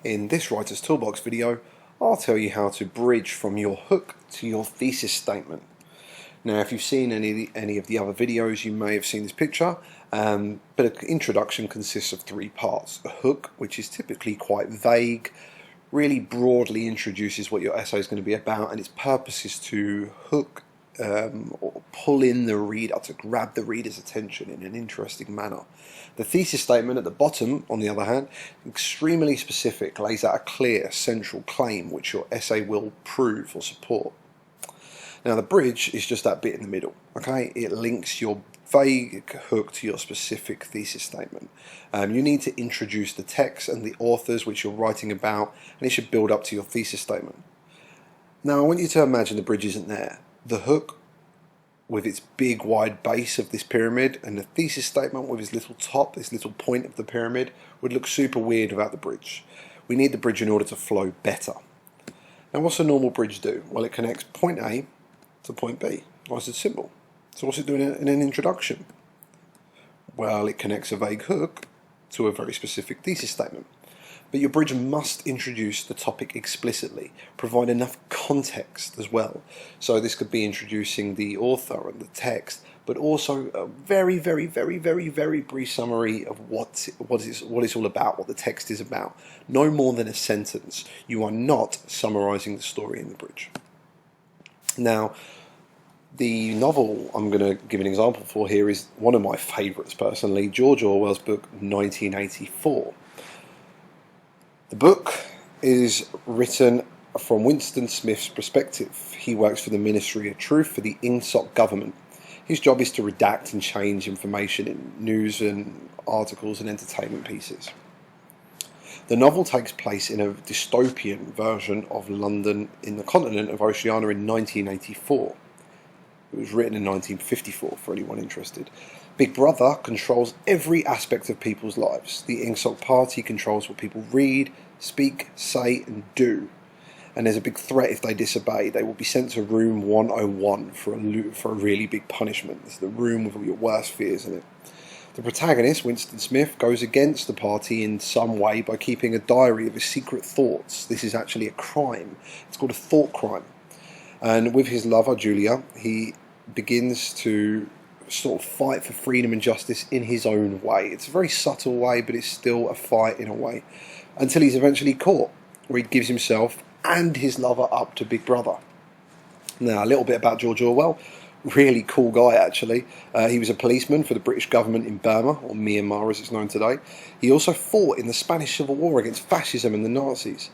In this Writer's Toolbox video, I'll tell you how to bridge from your hook to your thesis statement. Now, if you've seen any of the other videos, you may have seen this picture, but an introduction consists of three parts. A hook, which is typically quite vague, really broadly introduces what your essay is going to be about, and its purpose is to hook or pull in the reader, to grab the reader's attention in an interesting manner. The thesis statement at the bottom, on the other hand, extremely specific, lays out a clear central claim which your essay will prove or support. Now the bridge is just that bit in the middle, okay? It links your vague hook to your specific thesis statement. You need to introduce the text and the authors which you're writing about, and it should build up to your thesis statement. Now I want you to imagine the bridge isn't there. The hook with its big wide base of this pyramid, and the thesis statement with its little top, this little point of the pyramid, would look super weird without the bridge. We need the bridge in order to flow better. Now what's a normal bridge do? Well, it connects point A to point B. Nice and simple. So what's it doing in an introduction? Well, it connects a vague hook to a very specific thesis statement. But your bridge must introduce the topic explicitly, provide enough context as well. So this could be introducing the author and the text, but also a very brief summary of what it's all about, what the text is about. No more than a sentence. You are not summarizing the story in the bridge. Now, the novel I'm going to give an example for here is one of my favourites personally, George Orwell's book 1984. The book is written from Winston Smith's perspective. He works for the Ministry of Truth for the INSOC government. His job is to redact and change information in news and articles and entertainment pieces. The novel takes place in a dystopian version of London in the continent of Oceania in 1984. It was written in 1954 for anyone interested. Big Brother controls every aspect of people's lives. The INSOC party controls what people read, speak, say and do. And there's a big threat if they disobey. They will be sent to room 101 for a really big punishment. It's the room with all your worst fears in it. The protagonist, Winston Smith, goes against the party in some way by keeping a diary of his secret thoughts. This is actually a crime. It's called a thought crime. And with his lover, Julia, he begins to sort of fight for freedom and justice in his own way. It's a very subtle way, but it's still a fight in a way, until he's eventually caught, where he gives himself and his lover up to Big Brother. Now, a little bit about George Orwell. Really cool guy, actually. He was a policeman for the British government in Burma, or Myanmar as it's known today. He also fought in the Spanish Civil War against fascism and the Nazis.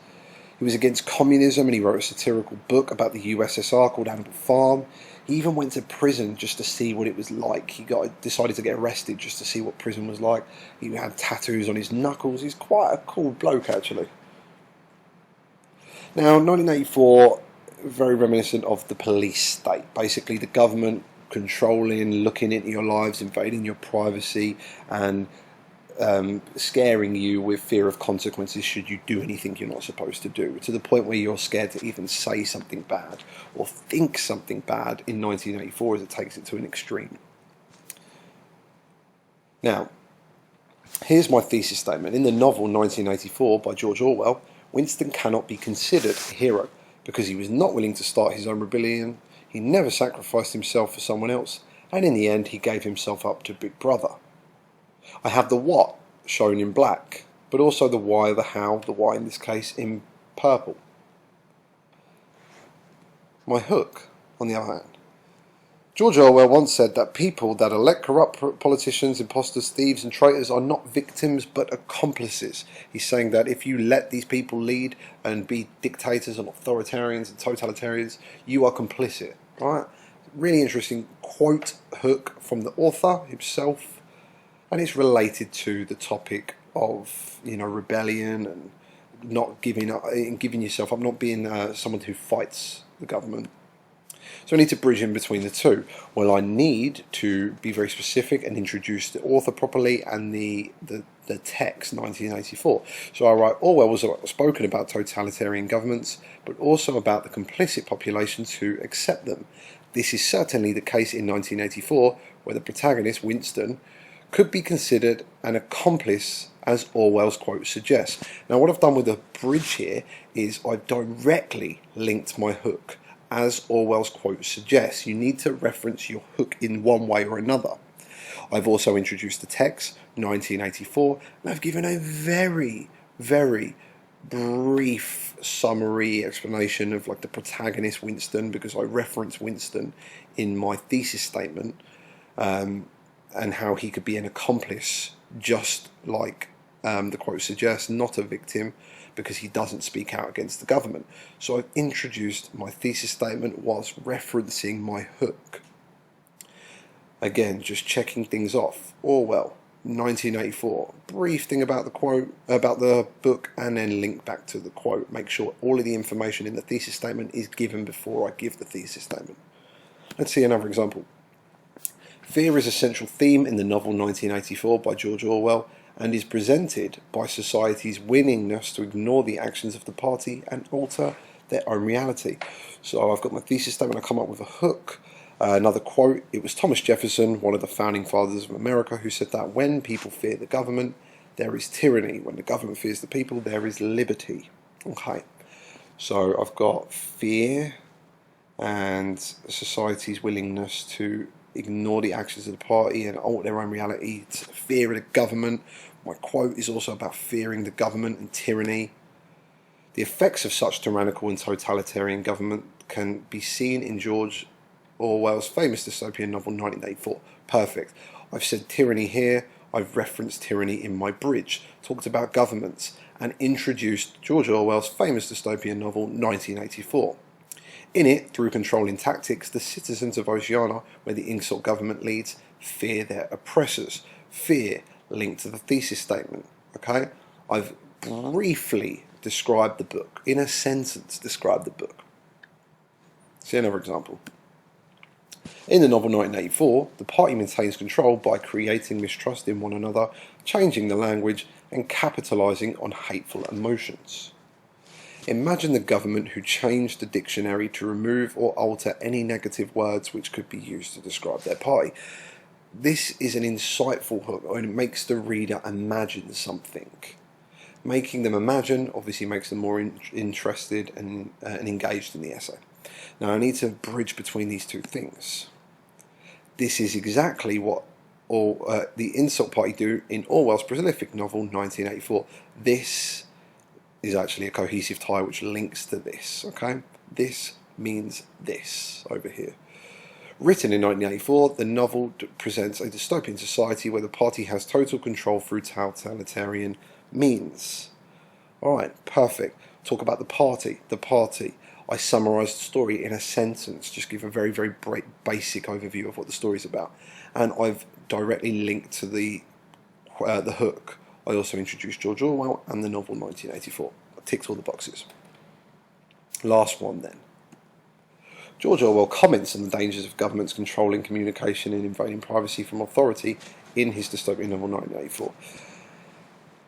He was against communism, and he wrote a satirical book about the USSR called Animal Farm. He even went to prison just to see what it was like. He decided to get arrested just to see what prison was like. He had tattoos on his knuckles. He's quite a cool bloke, actually. Now, 1984, very reminiscent of the police state. Basically, the government controlling, looking into your lives, invading your privacy, and scaring you with fear of consequences should you do anything you're not supposed to do, to the point where you're scared to even say something bad or think something bad in 1984, as it takes it to an extreme. Now, here's my thesis statement. In the novel 1984 by George Orwell, Winston cannot be considered a hero because he was not willing to start his own rebellion, he never sacrificed himself for someone else, and in the end he gave himself up to Big Brother. I have the what shown in black, but also the why, the how, the why in this case in purple. My hook, on the other hand. George Orwell once said that people that elect corrupt politicians, imposters, thieves and traitors are not victims but accomplices. He's saying that if you let these people lead and be dictators and authoritarians and totalitarians, you are complicit. Right? Really interesting quote hook from the author himself. And it's related to the topic of, rebellion and not giving up, and giving yourself up, not being someone who fights the government. So I need to bridge in between the two. Well, I need to be very specific and introduce the author properly and the text, 1984. So I write, Orwell was spoken about totalitarian governments, but also about the complicit populations who accept them. This is certainly the case in 1984, where the protagonist, Winston, could be considered an accomplice as Orwell's quote suggests. Now what I've done with the bridge here is I've directly linked my hook as Orwell's quote suggests. You need to reference your hook in one way or another. I've also introduced the text, 1984, and I've given a very, very brief summary explanation of like the protagonist Winston, because I reference Winston in my thesis statement, and how he could be an accomplice, just like the quote suggests, not a victim, because he doesn't speak out against the government. So I've introduced my thesis statement whilst referencing my hook. Again, just checking things off. Orwell, 1984. Brief thing about the quote, about the book, and then link back to the quote. Make sure all of the information in the thesis statement is given before I give the thesis statement. Let's see another example. Fear is a central theme in the novel 1984 by George Orwell, and is presented by society's willingness to ignore the actions of the party and alter their own reality. So I've got my thesis statement, I come up with a hook. Another quote, it was Thomas Jefferson, one of the founding fathers of America, who said that when people fear the government, there is tyranny. When the government fears the people, there is liberty. Okay, so I've got fear and society's willingness to ignore the actions of the party and alter their own reality. It's fear of the government. My quote is also about fearing the government and tyranny. The effects of such tyrannical and totalitarian government can be seen in George Orwell's famous dystopian novel 1984. Perfect. I've said tyranny here, I've referenced tyranny in my bridge, talked about governments, and introduced George Orwell's famous dystopian novel 1984. In it, through controlling tactics, the citizens of Oceania, where the insult government leads, fear their oppressors. Fear linked to the thesis statement. Okay? I've briefly described the book, in a sentence described the book. See another example. In the novel 1984, the party maintains control by creating mistrust in one another, changing the language, and capitalising on hateful emotions. Imagine the government who changed the dictionary to remove or alter any negative words which could be used to describe their party. This is an insightful hook, and it makes the reader imagine something. Making them imagine obviously makes them more interested and engaged in the essay. Now I need to bridge between these two things. This is exactly what the insult party do in Orwell's prolific novel 1984. This is actually a cohesive tie which links to this. Okay, this means this over here. Written in 1984, the novel presents a dystopian society where the party has total control through totalitarian means. Alright, perfect. Talk about the party. The party. I summarised the story in a sentence, just give a very, very basic overview of what the story is about. And I've directly linked to the hook. I also introduced George Orwell and the novel 1984. I ticked all the boxes. Last one then. George Orwell comments on the dangers of governments controlling communication and invading privacy from authority in his dystopian novel 1984.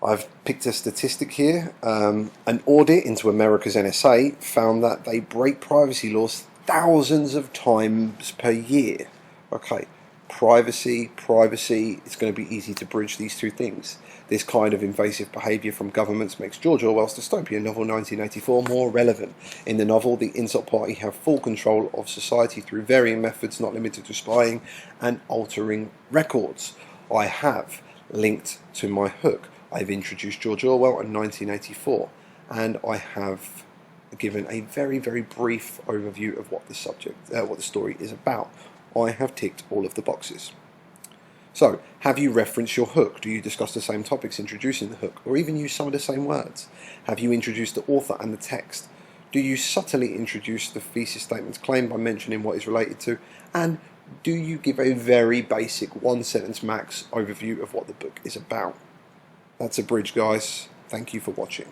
I've picked a statistic here. An audit into America's NSA found that they break privacy laws thousands of times per year. Okay, privacy, it's going to be easy to bridge these two things. This kind of invasive behaviour from governments makes George Orwell's dystopian novel 1984 more relevant. In the novel, the insult party have full control of society through varying methods not limited to spying and altering records. I have linked to my hook. I've introduced George Orwell in 1984, and I have given a very, very brief overview of what the story is about. I have ticked all of the boxes. So, have you referenced your hook? Do you discuss the same topics introducing the hook, or even use some of the same words? Have you introduced the author and the text? Do you subtly introduce the thesis statement's claim by mentioning what is related to? And do you give a very basic one-sentence max overview of what the book is about? That's a bridge, guys. Thank you for watching.